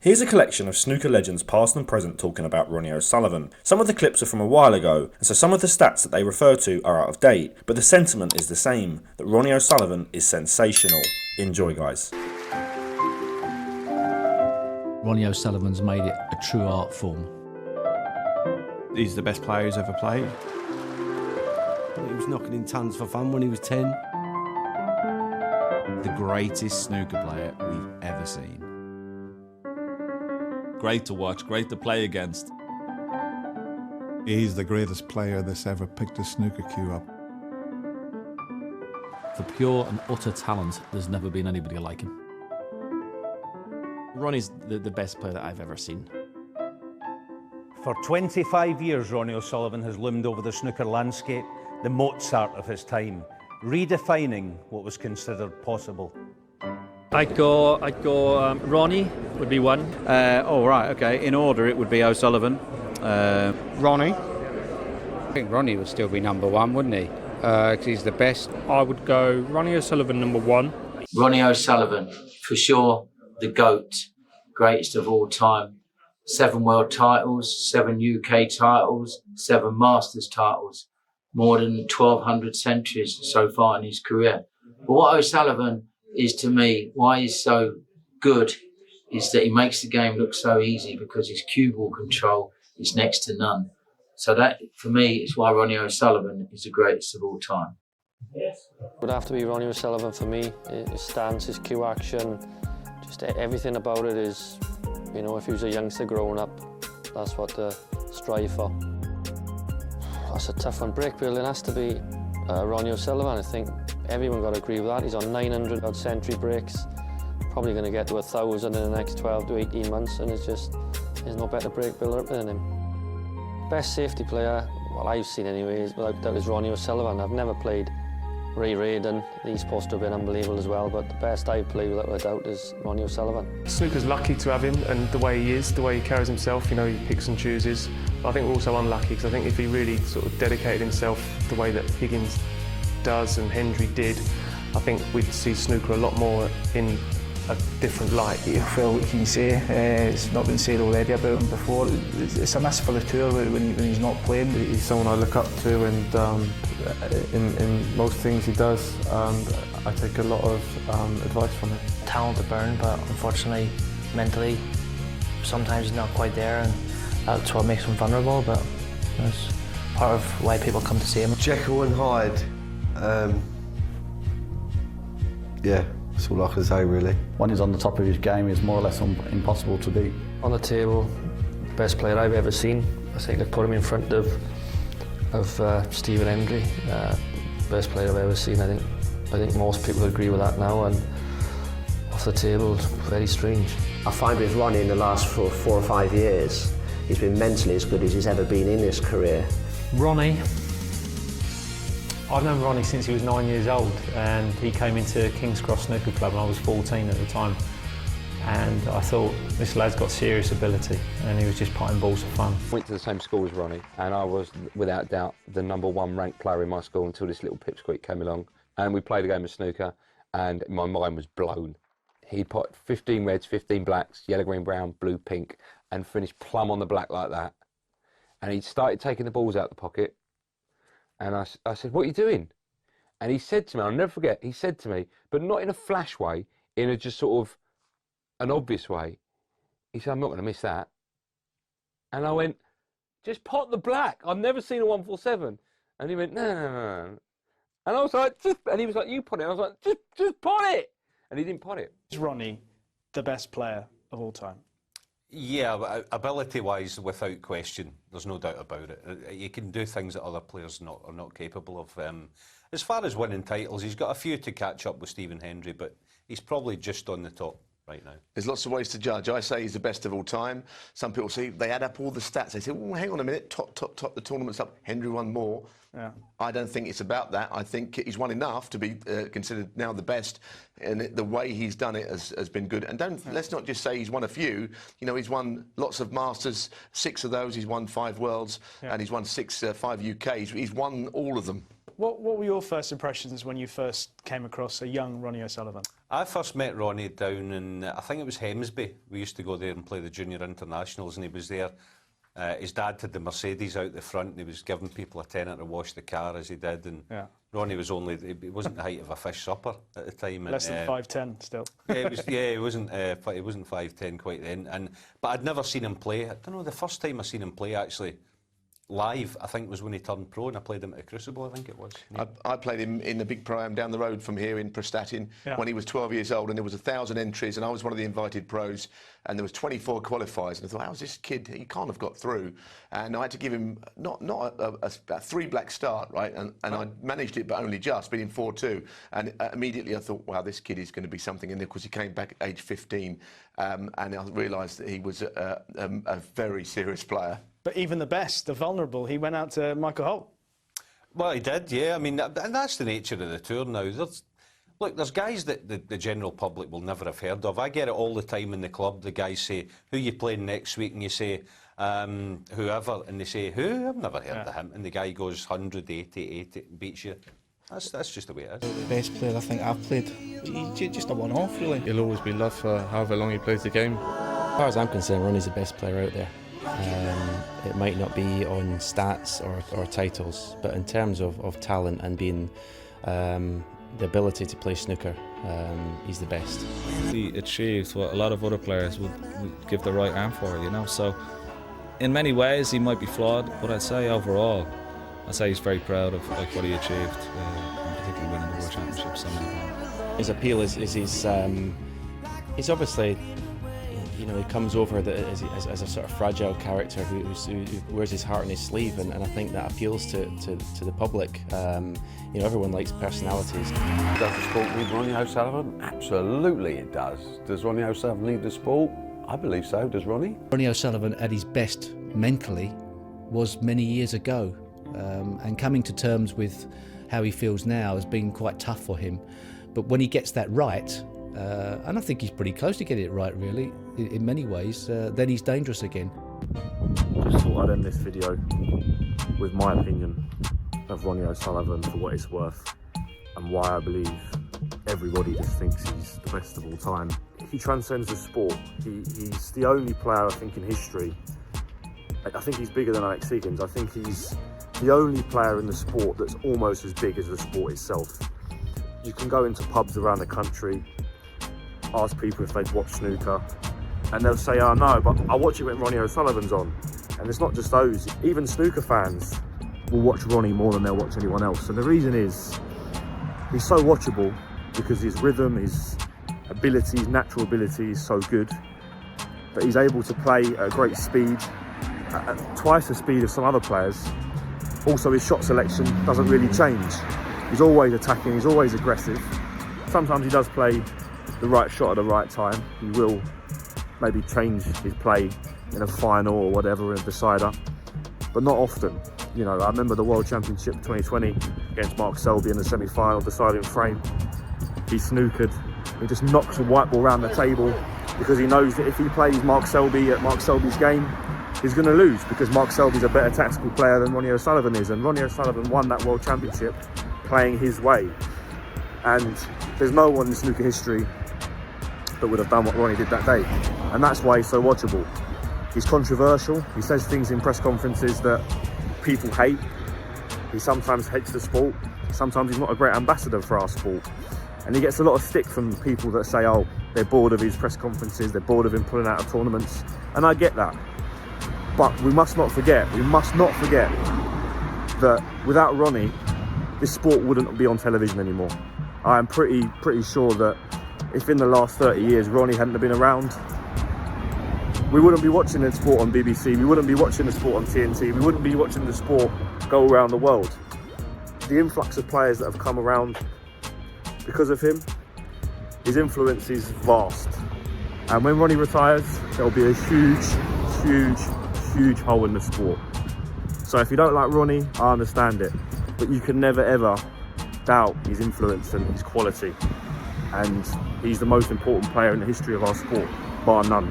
Here's a collection of snooker legends past and present talking about Ronnie O'Sullivan. Some of the clips are from a while ago, and so some of the stats that they refer to are out of date, but the sentiment is the same, that Ronnie O'Sullivan is sensational. Enjoy, guys. Ronnie O'Sullivan's made it a true art form. He's the best player who's ever played. He was knocking in tons for fun when he was 10. The greatest snooker player we've ever seen. Great to watch, great to play against. He's the greatest player that's ever picked a snooker cue up. For pure and utter talent, there's never been anybody like him. Ronnie's the best player that I've ever seen. For 25 years, Ronnie O'Sullivan has loomed over the snooker landscape, the Mozart of his time, redefining what was considered possible. I'd go Ronnie would be one. Okay. In order, it would be O'Sullivan. Ronnie. I think Ronnie would still be number one, wouldn't he? 'Cause he's the best. I would go Ronnie O'Sullivan number one. Ronnie O'Sullivan, for sure, the GOAT, greatest of all time. 7 world titles, 7 UK titles, 7 Masters titles, more than 1,200 centuries so far in his career. But what O'Sullivan is, to me, why he's so good is that he makes the game look so easy because his cue ball control is next to none. So that, for me, is why Ronnie O'Sullivan is the greatest of all time. It would have to be Ronnie O'Sullivan for me. His stance, his cue action, just everything about it is, you know, if he was a youngster growing up, that's what to strive for. That's a tough one. Break building has to be Ronnie O'Sullivan, I think. Everyone got to agree with that. He's on 900 odd century breaks, probably going to get to 1,000 in the next 12 to 18 months, and it's just, there's no better break builder than him. Best safety player, well, I've seen anyways, without doubt, is Ronnie O'Sullivan. I've never played Ray Raiden. He's supposed to have been unbelievable as well, but the best I've played without a doubt is Ronnie O'Sullivan. Snooker's lucky to have him, and the way he is, the way he carries himself, you know, he picks and chooses. But I think we're also unlucky, because I think if he really sort of dedicated himself the way that Higgins does and Hendry did, I think we'd see snooker a lot more in a different light. Well, what can you say? It's not been said already about him before. It's a miss for the tour when he's not playing. He's someone I look up to, and in most things he does, I take a lot of advice from him. Talent to burn, but unfortunately, mentally, sometimes he's not quite there, and that's what makes him vulnerable, but it's part of why people come to see him. Jekyll and Hyde. Yeah, that's all I can say, really. When he's on the top of his game, he's more or less impossible to beat. On the table, best player I've ever seen. I think I'd put him in front of Stephen Hendry. Best player I've ever seen. I think most people agree with that now, and off the table, very strange. I find with Ronnie in the last 4 or 5 years, he's been mentally as good as he's ever been in his career. Ronnie. I've known Ronnie since he was 9 years old, and he came into King's Cross Snooker Club when I was 14 at the time. And I thought, this lad's got serious ability, and he was just potting balls for fun. Went to the same school as Ronnie, and I was, without doubt, the #1 ranked player in my school until this little pipsqueak came along. And we played a game of snooker, and my mind was blown. He put 15 reds, 15 blacks, yellow, green, brown, blue, pink, and finished plumb on the black like that. And he started taking the balls out of the pocket. And I said, what are you doing? And he said to me, I'll never forget, he said to me, but not in a flash way, in a just sort of an obvious way. He said, I'm not going to miss that. And I went, just pot the black. I've never seen a 147. And he went, no. And I was like, and he was like, you pot it. And I was like, just pot it. And he didn't pot it. Is Ronnie the best player of all time? Yeah, ability-wise, without question, there's no doubt about it. You can do things that other players are not capable of. As far as winning titles, he's got a few to catch up with Stephen Hendry, but he's probably just on the top right now. There's lots of ways to judge. I say he's the best of all time. Some people say, they add up all the stats. They say, oh, hang on a minute, top, the tournament's up. Hendry won more. Yeah. I don't think it's about that. I think he's won enough to be considered now the best, and the way he's done it has been good. And let's not just say he's won a few. You know, he's won lots of Masters, 6 of those. He's won 5 Worlds, and he's won 5 UKs. He's won all of them. What were your first impressions when you first came across a young Ronnie O'Sullivan? I first met Ronnie down in, I think it was Hemsby. We used to go there and play the junior internationals, and he was there. His dad had the Mercedes out the front, and he was giving people a tenner to wash the car as he did. And Ronnie was he wasn't the height of a fish supper at the time. Less than 5'10" still. He wasn't 5'10" quite then. But I'd never seen him play. I don't know, the first time I seen him play actually live, I think, was when he turned pro, and I played him at the Crucible, I think it was. I played him in the big pro-am down the road from here in Prestatyn when he was 12 years old, and there was 1,000 entries, and I was one of the invited pros, and there was 24 qualifiers, and I thought, how's this kid? He can't have got through. And I had to give him not a 3-black start, right? And I managed it, but only just, beating 4-2. And immediately I thought, wow, this kid is going to be something. And of course, he came back at age 15, and I realised that he was a very serious player. But even the best, the vulnerable, he went out to Michael Holt. Well, he did, yeah. I mean, and that's the nature of the tour now. There's guys that the general public will never have heard of. I get it all the time in the club. The guys say, who are you playing next week? And you say, whoever. And they say, who? I've never heard of him. And the guy goes 180, beats you. That's just the way it is. The best player I think I've played. He's just a one-off, really. He'll always be loved for however long he plays the game. As far as I'm concerned, Ronnie's the best player out there. It might not be on stats or titles, but in terms of talent and being the ability to play snooker, he's the best. He achieved what a lot of other players would give the right arm for, you know. So in many ways he might be flawed, but I'd say overall, he's very proud of what he achieved, and particularly winning the World Championships. His appeal is he's obviously, you know, he comes over as a sort of fragile character who wears his heart on his sleeve, and I think that appeals to the public. You know, everyone likes personalities. Does the sport need Ronnie O'Sullivan? Absolutely it does. Does Ronnie O'Sullivan lead the sport? I believe so. Does Ronnie? Ronnie O'Sullivan at his best mentally was many years ago, and coming to terms with how he feels now has been quite tough for him. But when he gets that right, and I think he's pretty close to getting it right, really, in many ways, then he's dangerous again. Just thought I'd end this video with my opinion of Ronnie O'Sullivan for what it's worth, and why I believe everybody just thinks he's the best of all time. He transcends the sport. He's the only player, I think, in history. I think he's bigger than Alex Higgins. I think he's the only player in the sport that's almost as big as the sport itself. You can go into pubs around the country, ask people if they've watched snooker, and they'll say, oh no, but I watch it when Ronnie O'Sullivan's on. And it's not just those, even snooker fans will watch Ronnie more than they'll watch anyone else. And the reason is, he's so watchable because his rhythm, his ability, his natural ability is so good that he's able to play at a great speed, at twice the speed of some other players. Also, his shot selection doesn't really change. He's always attacking, he's always aggressive. Sometimes he does play the right shot at the right time. He will maybe change his play in a final or whatever, in a decider, but not often. You know, I remember the World Championship 2020 against Mark Selby in the semi-final, deciding frame. He snookered. He just knocks a white ball around the table because he knows that if he plays Mark Selby at Mark Selby's game, he's going to lose because Mark Selby's a better tactical player than Ronnie O'Sullivan is. And Ronnie O'Sullivan won that World Championship playing his way. And there's no one in snooker history that would have done what Ronnie did that day. And that's why he's so watchable. He's controversial. He says things in press conferences that people hate. He sometimes hates the sport. Sometimes he's not a great ambassador for our sport. And he gets a lot of stick from people that say, oh, they're bored of his press conferences, they're bored of him pulling out of tournaments. And I get that. But we must not forget that without Ronnie, this sport wouldn't be on television anymore. I am pretty sure that if in the last 30 years Ronnie hadn't have been around, we wouldn't be watching the sport on BBC, we wouldn't be watching the sport on TNT, we wouldn't be watching the sport go around the world. The influx of players that have come around because of him, his influence is vast. And when Ronnie retires, there'll be a huge hole in the sport. So if you don't like Ronnie, I understand it, but you can never ever doubt his influence and his quality. And he's the most important player in the history of our sport, bar none.